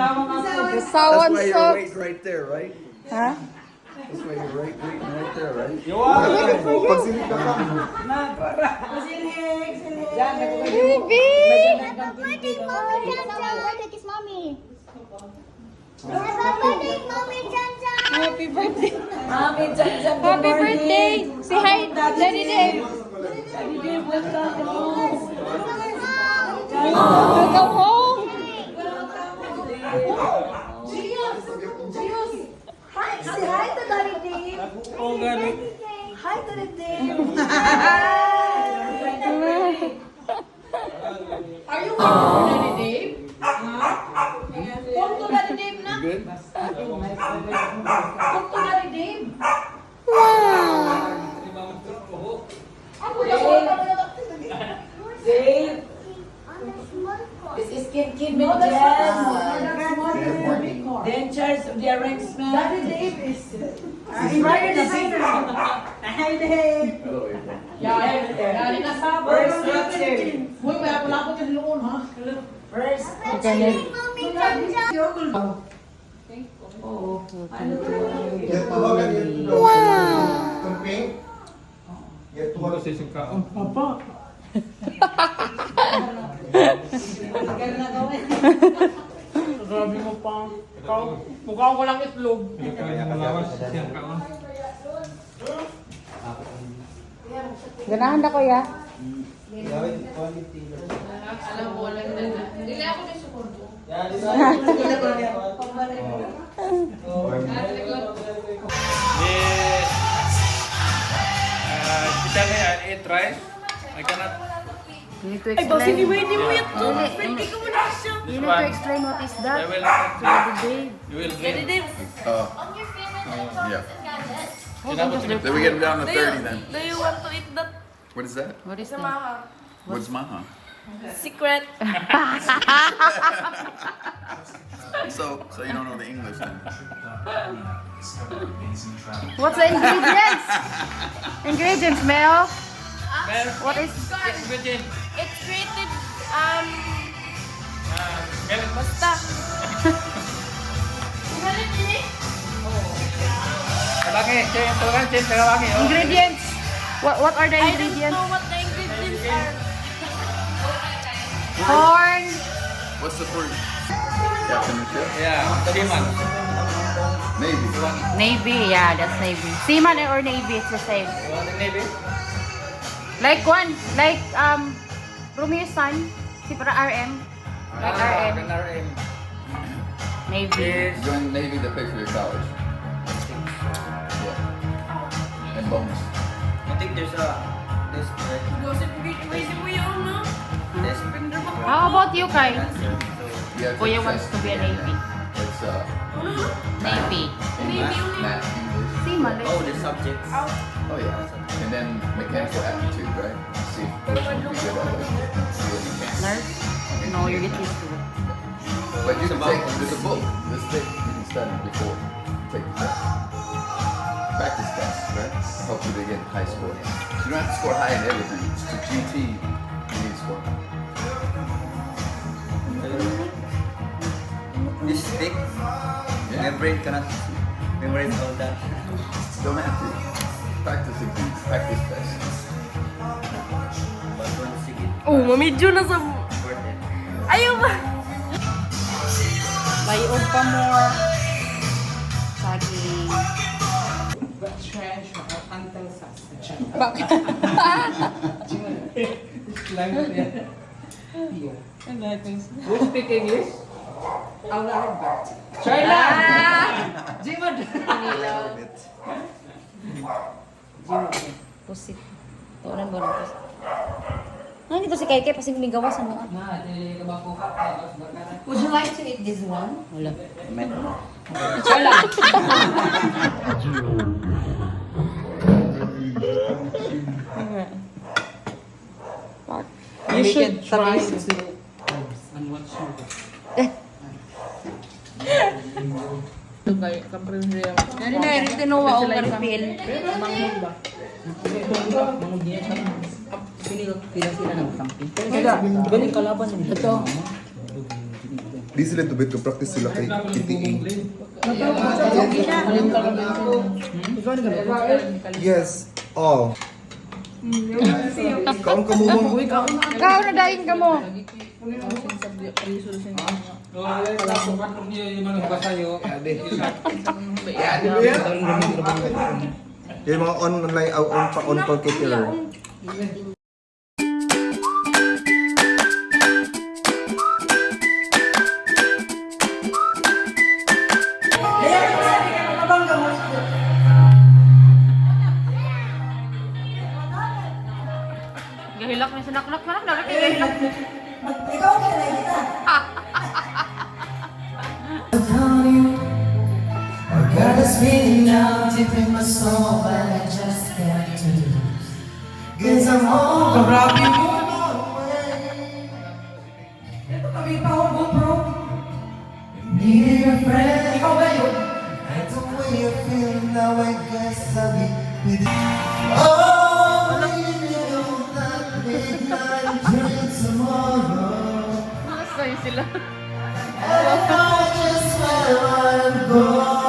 Sawan why you're socks. waiting right there, right? Ha? That's why you're waiting right there, right? Pagsilip ka pa. Baby! Happy birthday, Mommy Jan Jan. Birthday kiss Mommy. Happy birthday, Mommy Jan Jan. Happy birthday. Mami, Jan Jan, good Happy morning. birthday. Say hi, Daddy Dave. Daddy Dave, welcome home. Welcome home. Hi, say hi to Daddy Dave. Hi to the Dave. Are you waiting for Daddy Dave? Come to Daddy Dave na. You good? Come to Daddy Dave. Dave. This is Kid Mendes. Dentures of the arrangement. Daddy Dave is inspired designer. Hi Dave. Hello, April. Dali na sa first teacher. Uy, may ako lang ko doon ha. First teacher. Mommy Jan Jan. Oo. Yan tawagan yan. Wow! Tumping. Yan tuwagan sa isang kaon. Papa. Grabe mo pa. Ikaw, mukha ko lang itlog. Kaya kalawas sa isang kaon. Ganahan na kuya. Alam mo, wala na. Dili ako na suporto. Kita kaya eat rice. I cannot. You need to explain. mo ito. Hindi ko muna siya. You need to explain what is I that. will. Daddy Dave. You will bring. Yeah. Kinabot ni. Then we get down to 30 then. Do you want to eat that What is that? What is that? What's maha? secret? So you don't know the English then? What's the ingredients? Ingredients, Mel. Mel, What is? ingredient. It's created, Mel, basta. kabangi. Tulangan, kabangi. Oh. Ingredients. What are the I don't ingredients? know what the ingredients are. Corn. What's the fruit? Captain and ship? Yeah, seaman. Maybe. Navy. Yeah, that's Navy. Seaman or Navy, it's the same. You want the navy? Like Romeo's son, si para RM. Like RM. RM. Navy. Yes. Join the Navy to pay for your college. Yeah. And bonus. I think there's Gossip mo yun, no? How about you, Kai? Yeah, Kuya wants to be a Navy. It's Navy. math, English. Seaman. oh, the subjects. Oh yeah. And then mechanical aptitude, right? See which one you good at. See what you can. Nurse? No, you get used to it. But you can take, there's a book, this thing you can study before you take the test. Practice test, right? Help you to get high score. You don't have to score high in everything. It's to GT, you need to score. This stick, Yeah. my brain cannot memorize all that. Don't have to. Practice exams, practice tests. But once you get Oh, mamidyo na sa... worth it. Ayaw ba? Layog pa more. Saging. Bakit? Who speak English? China! Jimad! Pusit. Tuunan mo ng pusit. Ano dito si Kaikai? Pasig may gawas ano? Would you like to eat this one? Wala. You should try to and watch Ano na, rin tinuwa o refill. Galing kalaban nila. Ito. This little bit to practice sila kay PTA. Yes, all. Kaon ka mo mo. Ikaw na dahin ka mo. Yung mga online on call caterer. Gahilak na sinaknak na lang. Gahilak. Got this feeling now deep in my soul, but I just can't do. 'Cause I'm all around you. Needing a friend. And the way you're feeling now, I guess I'll be with you. Oh, you know that midnight train tomorrow. Masaya sila. And I know just where I'm going.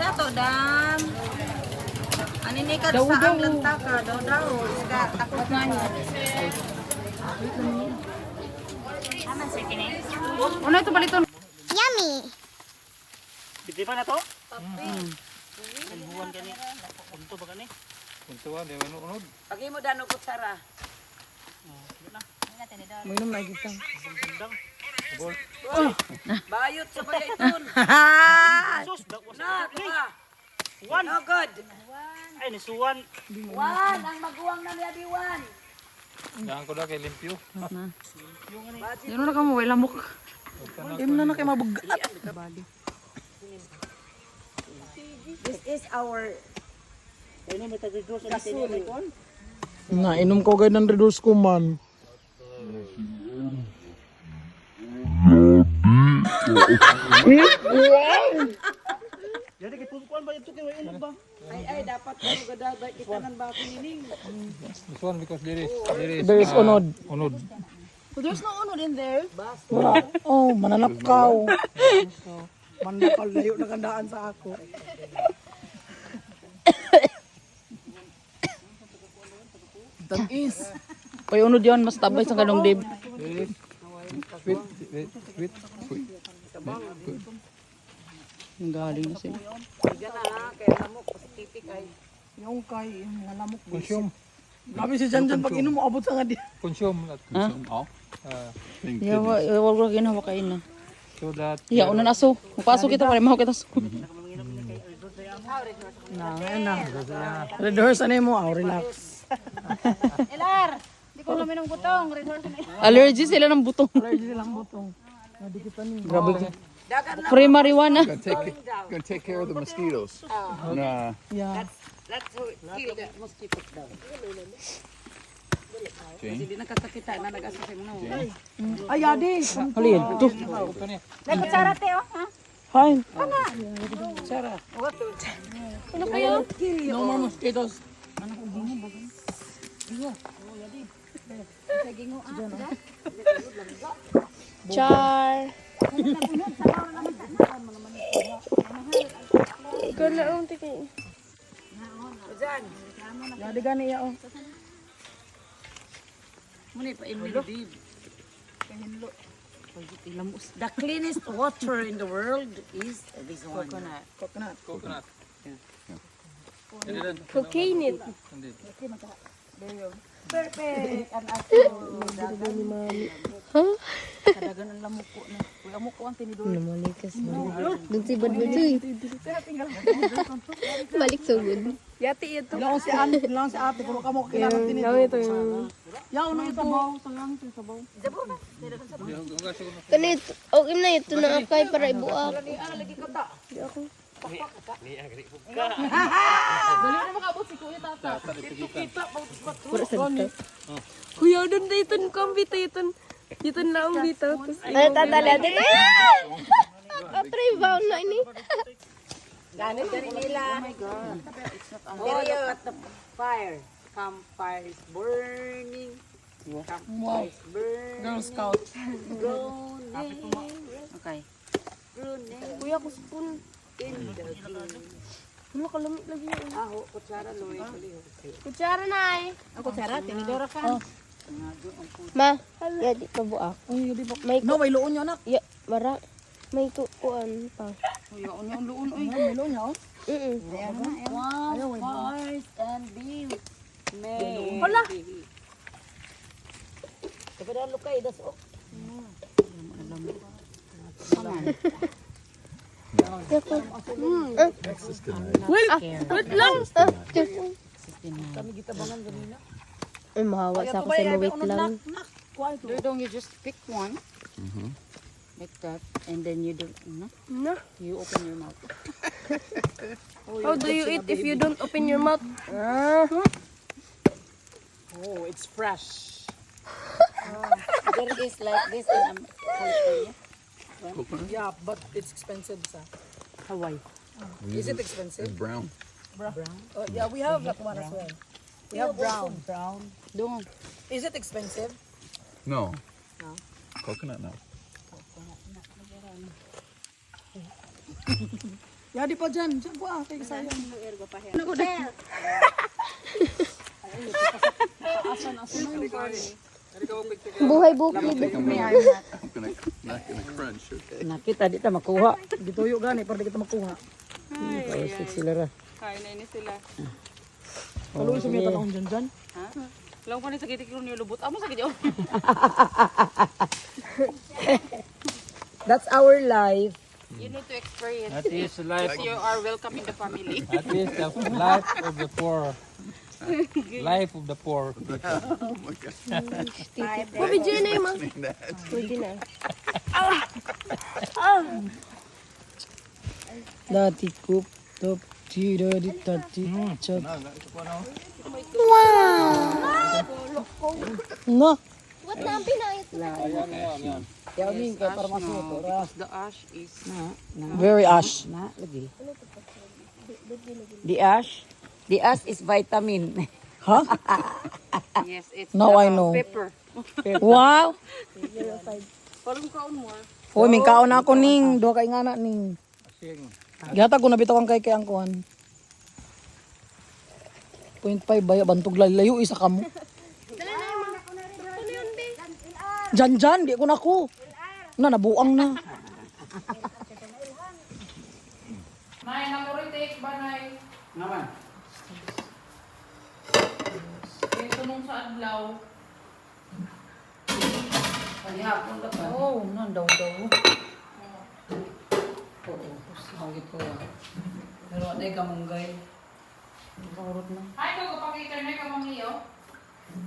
Dato dam. Anini ka sa ang lanta ka daw. Iska takot na niya. Ano ito baliton? Yummy. Di ba na to? Puntuan, di ba unod? Pagi mo dano kutsara. Mainom na kita. Bayot sa bagayton. Na, diba? One. No good. Ay, nisuwan. Wan, ang maguwang na niya diwan. Diyan ko na kay limpyo. Yan na ka mo, way lamok. This is our gasol. Nainom ko kayo ng reduce ko man. Jadi kipusuan ba ito kay inom ba? Ay, dapat mo gadabay kita ng bako nining. This one because there is There is unod. unod. There's no unod in there. Oh, mananakaw. Mananakaw, layo na kandaan sa ako. That is. Pay unod yun, mas tabay sa kanong dib. Sweet, sweet, sweet. Ang galing na sila. Diyan na, kaya lamok, tipik ay. Yung kay, yung nalamok. Consume. Grabe si Jan Jan pag inom mo, abot sa nga di. Consume. Not consume. Oh. Wag ko ginawa kain na. So that Iya, una na aso. Mapasok kita, pare mahok kita aso. Na. Rehearse ano mo, relax. Elar, di ko luminom gutong. Resource na. Allergy sila ng butong. Allergy silang butong. Grabe ka. Free marijuana. Gonna take care of the mosquitoes. Nah. Yeah. Let's kill the mosquitoes daw. Jane? Hindi nakakakita na nag-asa mo. Ay, adi. Halid, to. May kutsara te, oh. Ha? Fine. Sarah. Ano kayo? No more mosquitoes. Char. Ikaw na ang tiki. Adi gani ya oh. Muna pa inulib. The cleanest water in the world is this one. Coconut. coconut. Cocaine it. Perfect. Ang ato. Kadagan ang lamok ko na. Lamok ko ang tinidor. Namalikas mo. Dun si Bad Badsoy. Balik sugod. Yati ito. Lang si ate, kung kamo kilala din ito. Ito yung... Yaw na ito baw, sayang ito sabaw. Kanit, okay na ito na akay para ibuak. Pura sa dito. Kuya, doon na ito. Kumbita ito. Dito na ang bitaw. Ay, tatala dito. Patre, baon na ini. Ganit dari nila. Oh my God. There you at the fire. Campfire is burning. Campfire is burning. Girl Scout. Burning. Okay. Burning. Kuya ko spoon. In the gloom. Ano kalamit lagi yun? Aho, kutsara, Loy. Kutsara na eh. Ang kutsara, tinidora ka. Ma, ya di pa buak. Ay, di ba? May No, may luon yun, anak. ya, mara. May kuan pa. Uy, yung luon, uy. May luon yun, oh. Wow, fires and beams. May. Hala. Kepada lukai, das ok. Wait lang. Kami gitabangan ganina. Ay, mahawa sa ako sa wait lang. Dudong, you just pick one. Like that. And then you do, No. you open your mouth. How do you eat if you don't open your mouth? Ah. Oh, it's fresh. There is like this in California. Yeah, but it's expensive sa Hawaii. Is it expensive? It's brown. Brown. Yeah, we have that one as well. We have brown. Doon. Is it expensive? No. Coconut, no. Yeah, di pa dyan. Diyan po ah, kay sayang. Buhay bukid. I'm not gonna crunch, okay? Nakita, di ta makuha. Gituyo gani, para di kita makuha. Ay, sila ra. Kain na ini sila. Kaluwi sa mga tanong dyan. Lang pa ni sa kitik ni lubot. Amo sa kidyo. That's our life. You need to experience. That is the life. You are welcome in the family. That is the life of the poor. Life of the poor. Oh my God. Video na yun, ma. That. Pwede na. Dati kup top tira di tati chop. No. What na ang pinayot? Yamin ka para masuk ra. The ash is Very ash. Na lagi. The ash. The ash is vitamin. Huh? yes, it's Now I know. pepper. Wow. Parang kaon mo. Hoy, min kaon na ako ning duha ka ingana ning. Gata ko nabitaw ang kay ang kuan. 0.5 baya bantog layo isa kamo. Jan di ko nako. Nabuang na. Nay, namuritik ba nay? Naman. Yung tunong sa adlaw. Panihapon ka pa. Oh, daw. Oo, sahagit ko. Pero ano yung kamunggay? Kaurot na. Ay, ko pakita na ka mamiyo.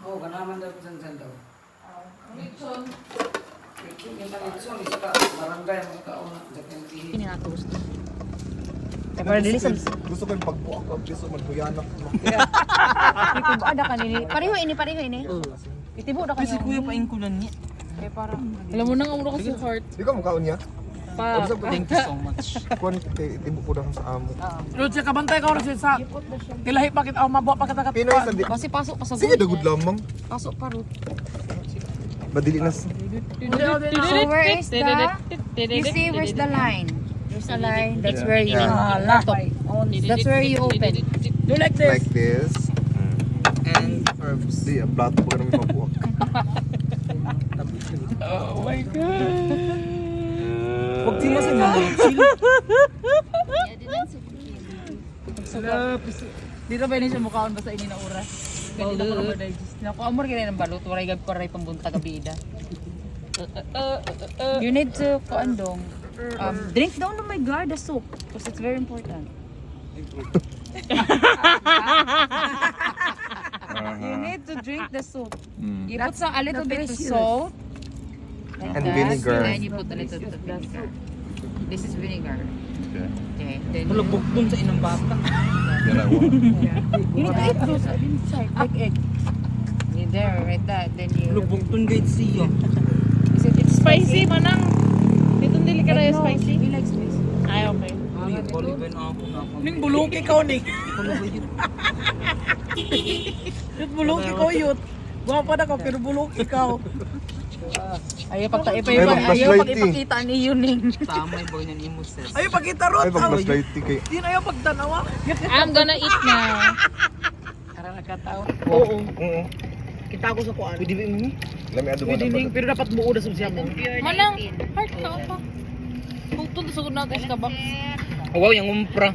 Oo, kanaman daw dyan daw. Lechon. Yung palitson, isa ka, barangay, mga kauna. Ini na toast. Eh, para dili sa Gusto ko yung pagbuak ko, gusto magbuyanak. Itibo ada kanini. Pareho ini. Itibo da kanini. Kasi kuya pa ingkulan ni. Eh para. Alam mo na nga mura kasi heart. Di ka mukhaon niya? Pa. Thank you so much. Kuhan, tibo ko na sa amo. Lord, siya kabantay ka oras sa kilahi pa kita, mabuha pa kita Pinoy sa di. Kasi pasok pa sa Sige, dagod lamang. Pasok pa ro. Badili na. So where is the... You see, where's the line? There's a line. That's where you... That's where you open. Do like this. Like this. And herbs. Di, plato pa ka namin mabuak. Oh my God. Huwag sila sa mga Dito ba siya mukhaon basta ini na oras? Ganito ko naman digest. Naku, amor kaya ng balot. Waray gab paray pambunta gabida. You need to kuandong. Drink down oh my God the soup because it's very important. You need to drink the soup. You put a little bit of salt. Like And that. vinegar. Then you put a little bit of vinegar. This is vinegar. Okay. Okay. Then Malubog dun sa inang bata. Then I want. you need to eat those inside like egg. You there, right that. Then you. Lubog dun guys siya. Is it it's Spicy manang. Dito dili ka na spicy. We like spicy. Ay, okay. Baliban ako na ako. Ning bulok ikaw ni. Yut bulok ikaw yut. Gwapa na ka pero bulok ikaw. Ayaw pagpakita ni Yuning. Tamay boy ng imo sis. Ay pagkita rot. Ay, pag-flashlight kay... Di na yung pagtanawa. I'm gonna eat now. Para nakatawa. Oo. Oo. Kita ko sa kuan. Pwede ba ini? Lami ado ba Pwede ning pero dapat buo na sa siya mo. Manang, heart ka pa. Tugtog sa gud natin sa box. Wow, yung umpra.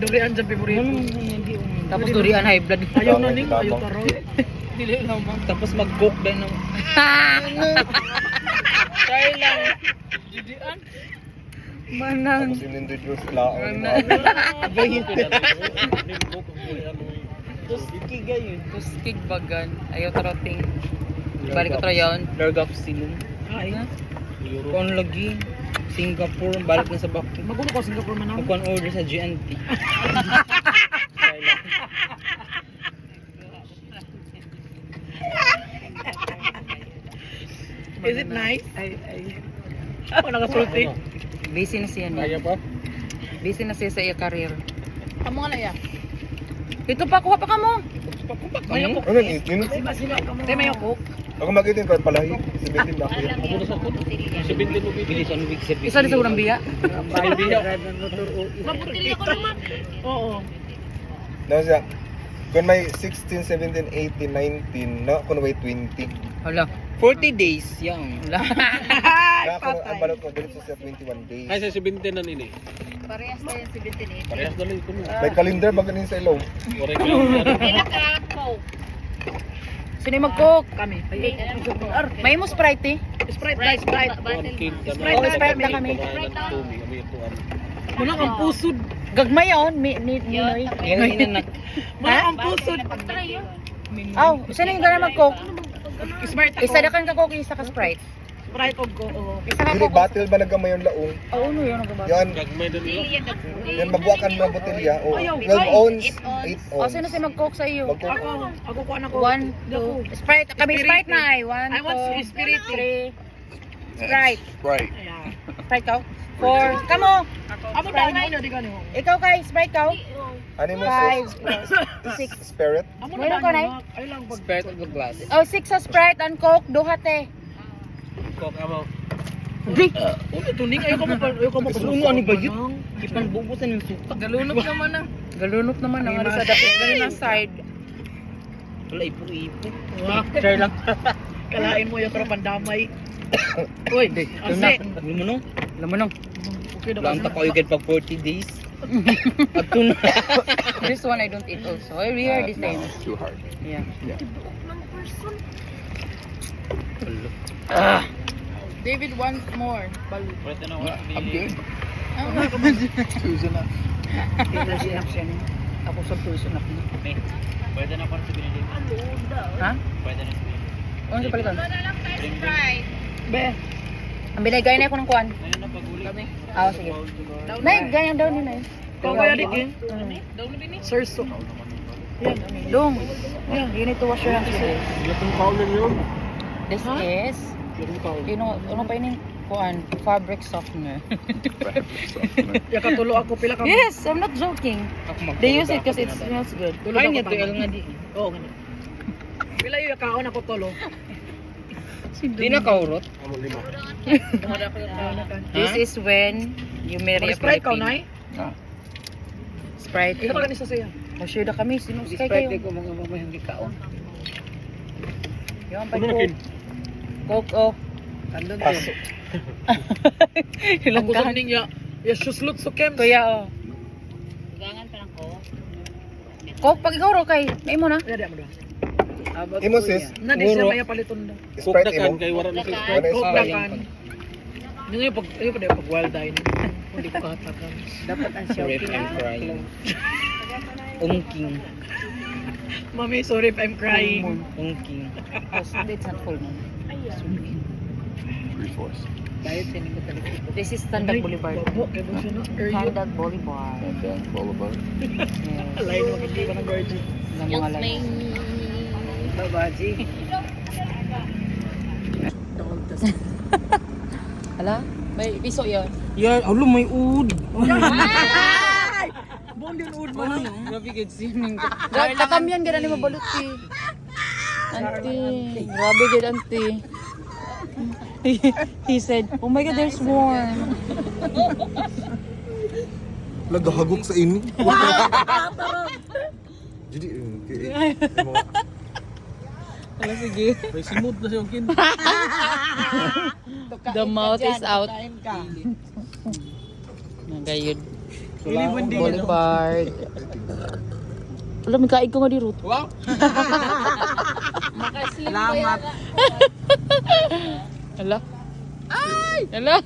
Durian sa favorito. Tapos durian high blood. Ayaw na ning, ayaw ka ron. Dili naman. Tapos mag-cook din ng... Try lang. Didian. Manang. Tapos in Diyos laon. Tuskig yun. Tuskig bagan. Ayaw taroting. Balik ko trayon. Larga ko silong. Ay. Kung lagi, Singapore, balik na sa Baki. Magulo ko Singapore man. Magkuhan order sa GNT. Is it nice? Ako nakasulti. Busy na siya niya. pa? Busy na siya sa iya career. Amo nga na iya. Dito pa, kuha pa ka mo. Ano? Ano ni? Nino? Tay mayo ko. Ako mag-itin ko palahi. 17 ba ako? Bilisan mo big service. Isa na sa unang biya. Maputili ako naman. Oo. Ano siya? Kung may 16, 17, 18, 19, no? Kung may 20. Hala. 40 days, yan. Na ako, ang balot ko, ganito siya 21 days. Ay, sa 17 na nini. Parehas na yung 17 Parehas na lang ito mo. May calendar ba ganin sa ilaw? Correct lang. Sino yung mag-cook? Kami. May mo Sprite eh. Sprite, Sprite. Oh, Sprite na kami. Muna kang pusod. Gagmay yun. Ninoy. Yan ang inanak. Muna kang pusod. Aw, sino yung gana mag-cook? Smart ako. Isa na kang ka-cook, isa ka Sprite. Sprite og ko. Oo. Isa ka Dili, cook. battle ba nagamay yung laong? Oo, ano yun ang gabag? Yan, Gagmay din nila. yan magbuwakan ng botelya. O, Ayaw. 12 ounce, 8 O, ounce. sino si mag-cook sa iyo? Magcook. Ako ko anak ko. 1, 2. Sprite. Kami Sprite na ay. 1, I want 2, spirit. 3. Sprite. Right. Ayan. Sprite ka? 4. Kamo. Amo daw na ina di gani. Ikaw kay Sprite ka? Ano mo 5. 6. spirit? Amo Meron ka, Nay? Ay lang pag Spare of the glass. Oh, 6 sa Sprite and Coke. Duha te. Coke amo. Uno tuning ayo ko mo Ano ani ba yun? Ipan bubusan yung suka. Galunok naman ang. Galunok naman ang. Ano sa dapit na side. Wala ipo-ipo. Share lang. Kalain mo yung pero pandamay. Uy, ase. Alam mo nung? Alam mo nang. Okay daw. Lang ta ko yung pag 40 days. At na. This one I don't eat also. We are the same. Too hard. Yeah. David wants more. Pwede na ako. I'm good. Ako sa person up na. Pwede na para sa binili. Ha? Pwede na. Ano sa palitan? Be. Ang binigay na ako ng kuwan. Ngayon na pag-uli. Ah, sige. Nay, ganyan daw ni Nay. Kau kaya dik eh. Sir so. Dong. You need to wash your hands today. Latong kaunan yun. This is, you know, ano pa yun yung kuwan? Fabric softener. Ya katulo ako pila ka. Yes, I'm not joking. They use it because it smells good. Ay niya to nga di. Oo gani. Pila yung kaon ako tolo. Di na kaurot. Amo 5. This is when you marry a Sprite ka Filipino. nay. Sprite. Ikaw pa ganisa siya. Masyado kami. Sino si Sprite kayo? ko mga mamay hindi kaon. Yung pa Ano na kin? Coke, oh. Tandon Paso. Ako sa niya. Ya suslut so kem. Kuya, oh. Coke, pag ikaw ro kay, may mo na. Ya di mo daw. Imo sis, Na di siya maya paliton daw. Coke Sprite na kan imo. kay wala na sa Ano Sprite. is Coke Sprite? na kan. Yung pag wild dine. Hindi ko hatakan. Dapat ang Sorry if I'm crying. Ungking. Mami, sorry if I'm crying. Ungking. It's not full moon. 3/4. This is Tandag Boulevard. Babo, kaya ba siya na? Early. Tandag Boulevard. Boulevard. Yes. Alay mo, hindi ka ng virgin. Ng mga lights. Babaji. Hala? May piso yun. Yan, alo may ud. Buong din ud mo. Grabe good swimming. Takam yan, gano'n ni mabalot eh. Auntie. Grabe good auntie. He said, oh my God, there's warm. Nagahagok sa ini. Jadi, Wala, sige. May simod na siya kin. The mouth is out. Nagayod. Boulevard. Wala, may kaig ko nga di root. Wow. Salamat. Hala. Ay! Hala.